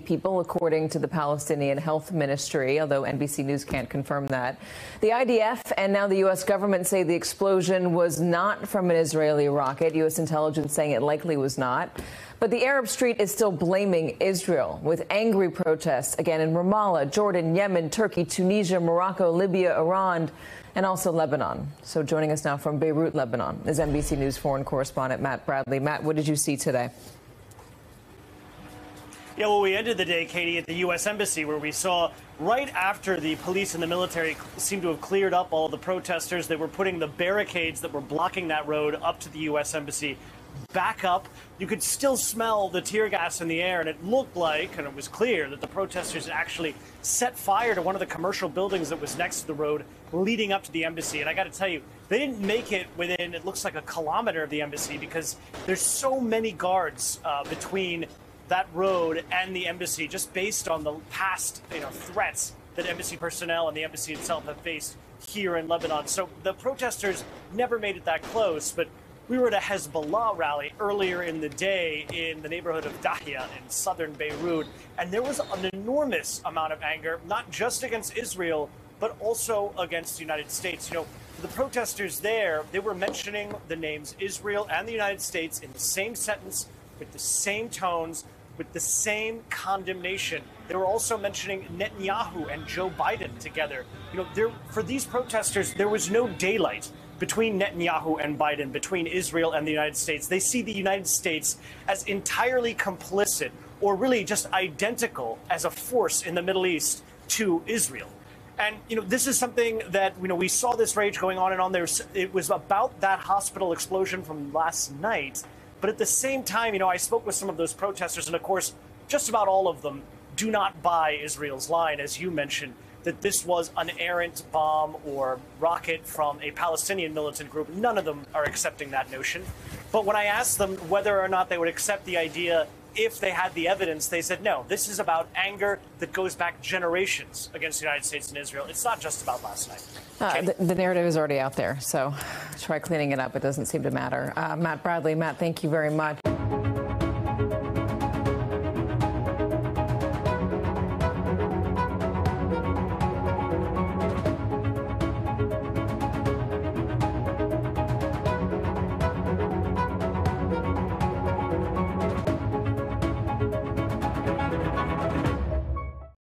people, according to the Palestinian Health Ministry, although NBC News can't confirm that. The IDF and now the U.S. government say the explosion was not from an Israeli rocket, U.S. intelligence saying it likely was not. But the Arab Street is still blaming Israel, with angry protests again in Ramallah, Jordan, Yemen, Turkey, Tunisia, Morocco, Libya, Iran, and also Lebanon. So joining us now from Beirut, Lebanon, is NBC News foreign correspondent Matt Bradley. Matt, what did you see today? Yeah, well, we ended the day, Katie, at the U.S. Embassy, where we saw right after the police and the military seemed to have cleared up all the protesters, they were putting the barricades that were blocking that road up to the U.S. Embassy back up. You could still smell the tear gas in the air, and it looked like, and it was clear, that the protesters actually set fire to one of the commercial buildings that was next to the road leading up to the embassy. And I got to tell you, they didn't make it within, it looks like, a kilometer of the embassy, because there's so many guards between that road and the embassy, just based on the past threats that embassy personnel and the embassy itself have faced here in Lebanon. So the protesters never made it that close, but we were at a Hezbollah rally earlier in the day in the neighborhood of Dahya in southern Beirut, and there was an enormous amount of anger, not just against Israel, but also against the United States. The protesters there, they were mentioning the names Israel and the United States in the same sentence, with the same tones, with the same condemnation. They were also mentioning Netanyahu and Joe Biden together. For these protesters, there was no daylight between Netanyahu and Biden, between Israel and the United States. They see the United States as entirely complicit, or really just identical as a force in the Middle East to Israel. And, this is something that, we saw this rage going on and on there. It was about that hospital explosion from last night. But at the same time, I spoke with some of those protesters, and of course, just about all of them do not buy Israel's line, as you mentioned, that this was an errant bomb or rocket from a Palestinian militant group. None of them are accepting that notion. But when I asked them whether or not they would accept the idea if they had the evidence, they said, no, this is about anger that goes back generations against the United States and Israel. It's not just about last night. The narrative is already out there, so try cleaning it up. It doesn't seem to matter. Matt Bradley, Matt, thank you very much.